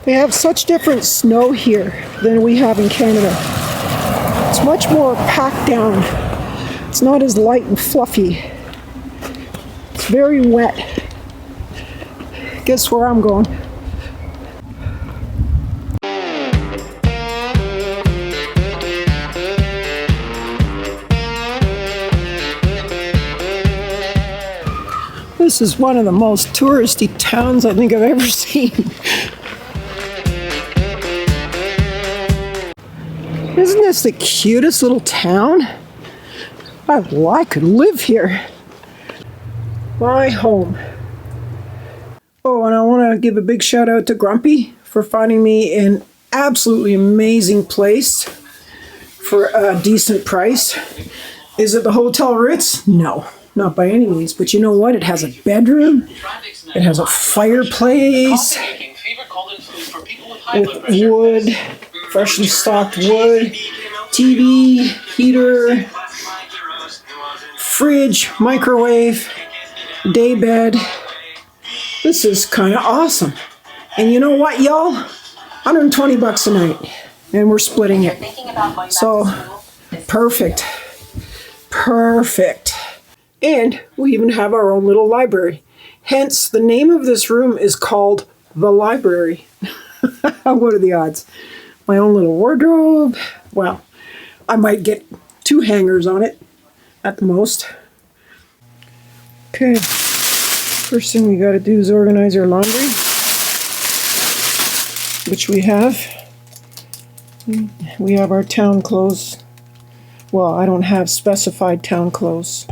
They have such different snow here than we have in Canada. It's much more packed down. It's not as light and fluffy. It's very wet. Guess where I'm going? This is one of the most touristy towns I think I've ever seen. Isn't this the cutest little town? I could live here. My home. Oh, and I want to give a big shout out to Grumpy for finding me an absolutely amazing place for a decent price. Is it the Hotel Ritz? No. Not by any means, but you know what? It has a bedroom, it has a fireplace with wood, freshly stocked wood, TV, heater, fridge, microwave, day bed. This is kind of awesome. And you know what, y'all? 120 bucks a night, and we're splitting it. So, perfect. Perfect. And we even have our own little library. Hence, the name of this room is called The Library. What are the odds? My own little wardrobe. Well, I might get 2 hangers on it at the most. Okay. First thing we got to do is organize our laundry, which we have. We have our town clothes. Well, I don't have specified town clothes.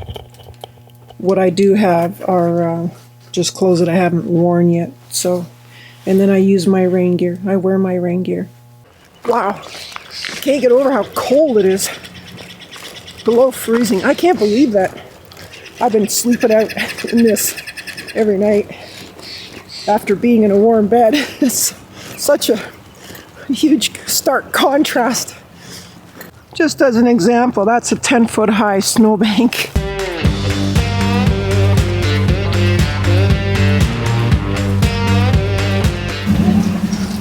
What I do have are just clothes that I haven't worn yet. So, and then I use my rain gear. I wear my rain gear. Wow, I can't get over how cold it is. Below freezing. I can't believe that. I've been sleeping out in this every night after being in a warm bed. It's such a huge, stark contrast. Just as an example, that's a 10-foot high snowbank.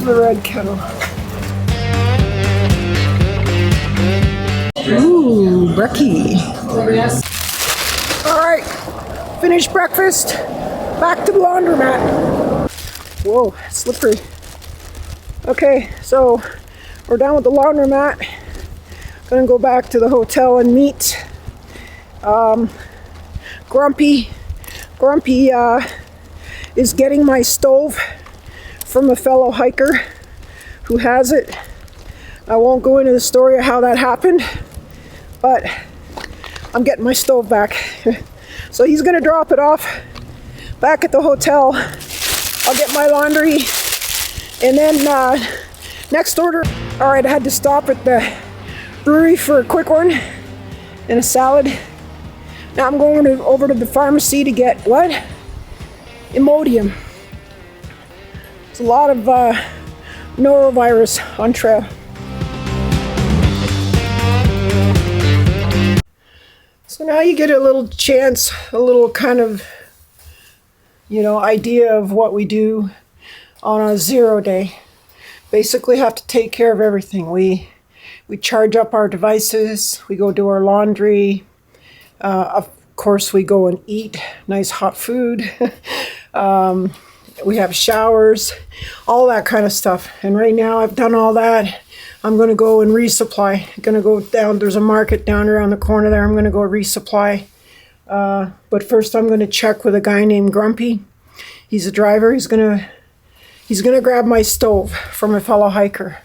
The red kettle. Ooh, brekkie. All right, finished breakfast. Back to the laundromat. Whoa, slippery. Okay, so we're done with the laundromat. Gonna go back to the hotel and meet Grumpy. Grumpy is getting my stove from a fellow hiker who has it. I won't go into the story of how that happened, but I'm getting my stove back. So he's gonna drop it off back at the hotel. I'll get my laundry, and then next order. All right, I had to stop at the brewery for a quick one and a salad. Now I'm going over to the pharmacy to get what? Imodium. There's a lot of norovirus on trail. So now you get a little chance, a little kind of, idea of what we do on a 0 day. Basically have to take care of everything. We charge up our devices, we go do our laundry, of course we go and eat nice hot food, we have showers, all that kind of stuff. And right now I've done all that. I'm going to go and resupply. I'm going to go down, there's a market down around the corner there, I'm going to go resupply. But first I'm going to check with a guy named Grumpy. He's a driver, he's going to grab my stove from a fellow hiker.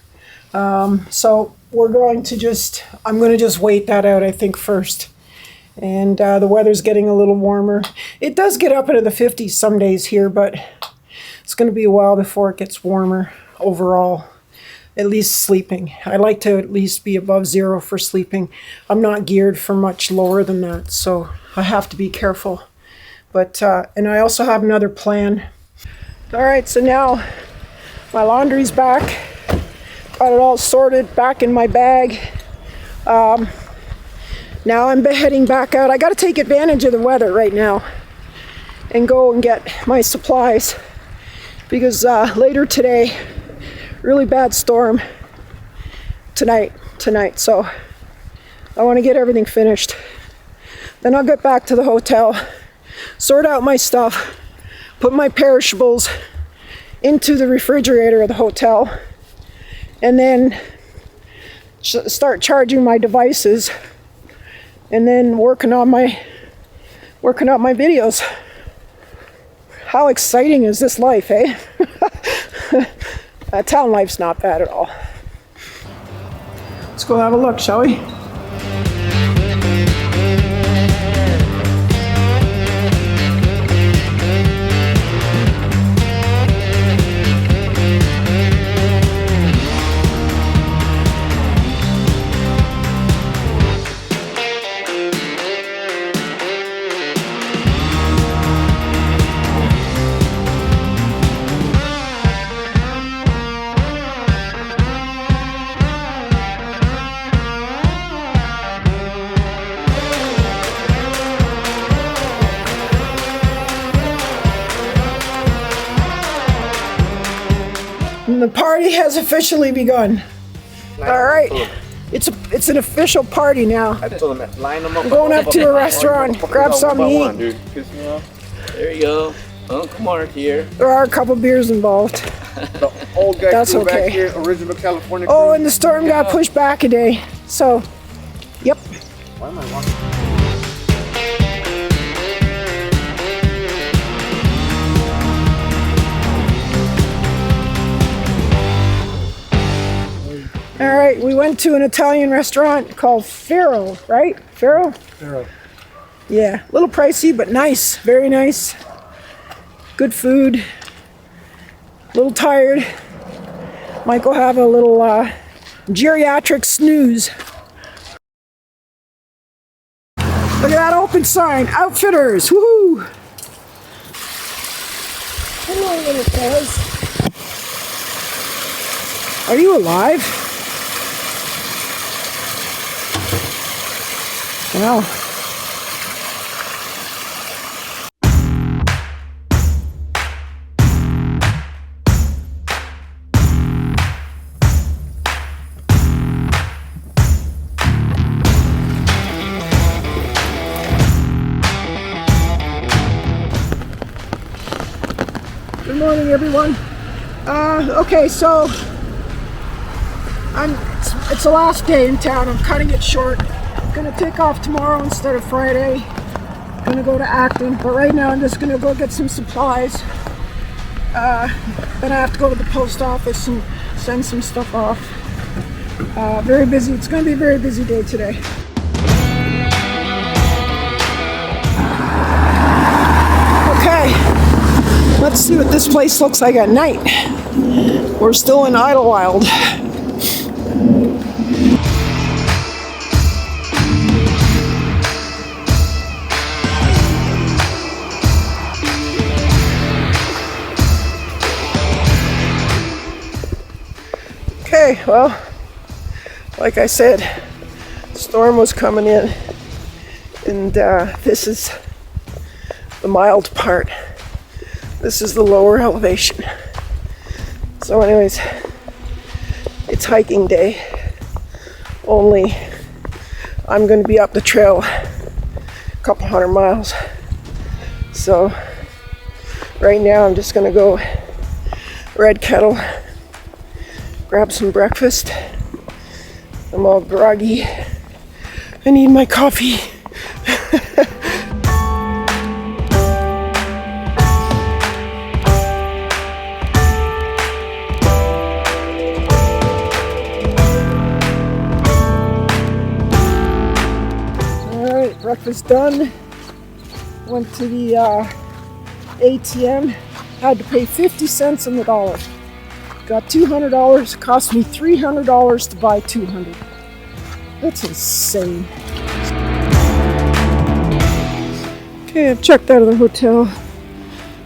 So I'm going to just wait that out, I think, first. And the weather's getting a little warmer. It does get up into the 50s some days here, but it's going to be a while before it gets warmer overall, at least sleeping. I like to at least be above 0 for sleeping. I'm not geared for much lower than that, so I have to be careful. But, and I also have another plan. All right, so now my laundry's back. Got it all sorted back in my bag. Now I'm heading back out. I got to take advantage of the weather right now and go and get my supplies, because later today really bad storm tonight, so I want to get everything finished. Then I'll get back to the hotel, sort out my stuff, put my perishables into the refrigerator of the hotel, and then start charging my devices, and then working on my videos. How exciting is this life, eh? Town life's not bad at all. Let's go have a look, shall we? And the party has officially begun. All right, it's an official party now. I told them, line them up. I'm going up to a restaurant, grab something to eat. There you go. Uncle Mark here. There are a couple beers involved. The old guy That's okay. back here, original California. Oh, and the storm got pushed back a day. So, yep. Why am I walking? All right, we went to an Italian restaurant called Faro, right? Faro? Faro. Yeah, a little pricey, but nice, very nice. Good food. A little tired. Might go have a little geriatric snooze. Look at that open sign, Outfitters, woohoo! Hello, little fellas. Are you alive? Wow. Good morning, everyone. Okay, so it's the last day in town. I'm cutting it short. Gonna take off tomorrow instead of Friday. Gonna go to Acton, but right now I'm just gonna go get some supplies. Then I have to go to the post office and send some stuff off. Very busy. It's gonna be a very busy day today. Okay, let's see what this place looks like at night. We're still in Idyllwild. Okay, well, like I said, storm was coming in, and this is the mild part. This is the lower elevation. So anyways, it's hiking day, only I'm going to be up the trail a couple 100 miles. So right now I'm just going to go Red Kettle, grab some breakfast. I'm all groggy. I need my coffee. Alright, breakfast done. Went to the ATM. Had to pay 50 cents on the dollar. Got $200, cost me $300 to buy 200. That's insane. Okay, I've checked out of the hotel,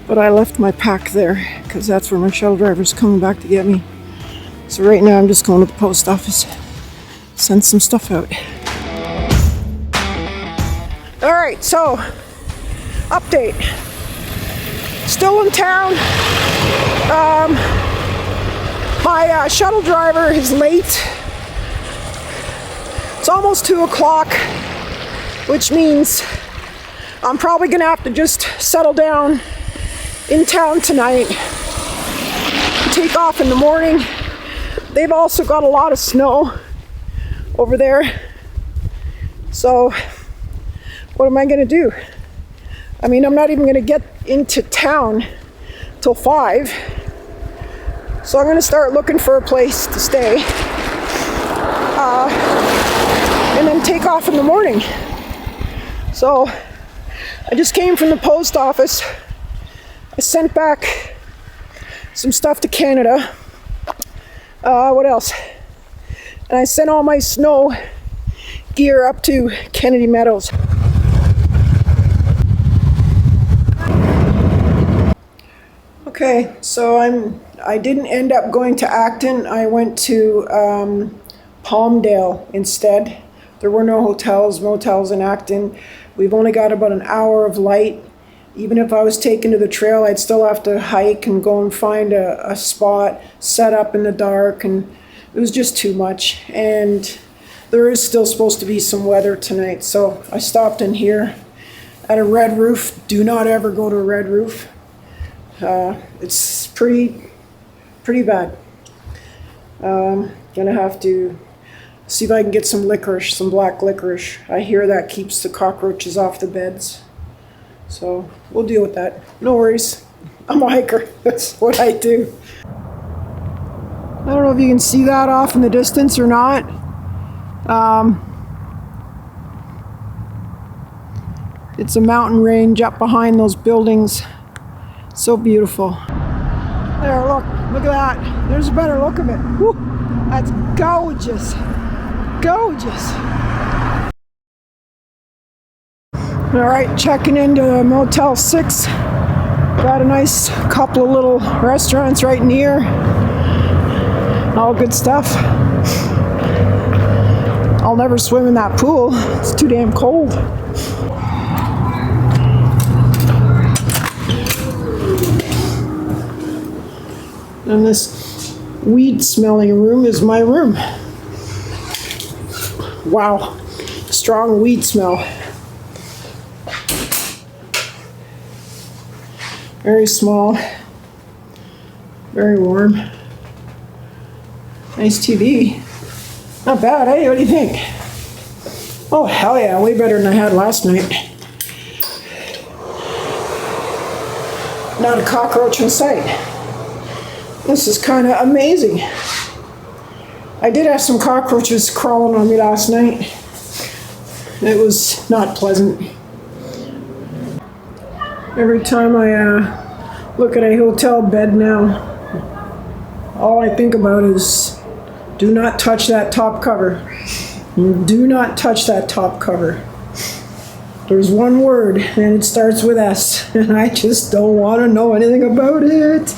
but I left my pack there because that's where my shuttle driver's coming back to get me. So right now I'm just going to the post office, send some stuff out. All right, so update. Still in town. My shuttle driver is late. It's almost 2 o'clock, which means I'm probably gonna have to just settle down in town tonight, take off in the morning. They've also got a lot of snow over there. So what am I gonna do? I mean, I'm not even gonna get into town till 5. So I'm gonna start looking for a place to stay. And then take off in the morning. So I just came from the post office. I sent back some stuff to Canada. What else? And I sent all my snow gear up to Kennedy Meadows. Okay, so I didn't end up going to Acton. I went to Palmdale instead. There were no motels in Acton. We've only got about an hour of light. Even if I was taken to the trail, I'd still have to hike and go and find a spot, set up in the dark, and it was just too much. And there is still supposed to be some weather tonight, so I stopped in here at a Red Roof. Do not ever go to a Red Roof. It's pretty bad. Gonna have to see if I can get some licorice, some black licorice. I hear that keeps the cockroaches off the beds. So we'll deal with that. No worries. I'm a hiker. That's what I do. I don't know if you can see that off in the distance or not. It's a mountain range up behind those buildings. So beautiful. There, look at that. There's a better look of it. Whew, that's gorgeous. Gorgeous. All right, checking into Motel 6. Got a nice couple of little restaurants right near. All good stuff. I'll never swim in that pool. It's too damn cold. And this weed-smelling room is my room. Wow, strong weed smell. Very small, very warm. Nice TV. Not bad, eh? What do you think? Oh, hell yeah, way better than I had last night. Not a cockroach in sight. This is kind of amazing. I did have some cockroaches crawling on me last night. It was not pleasant. Every time I look at a hotel bed now, all I think about is do not touch that top cover. Do not touch that top cover. There's one word and it starts with S, and I just don't want to know anything about it.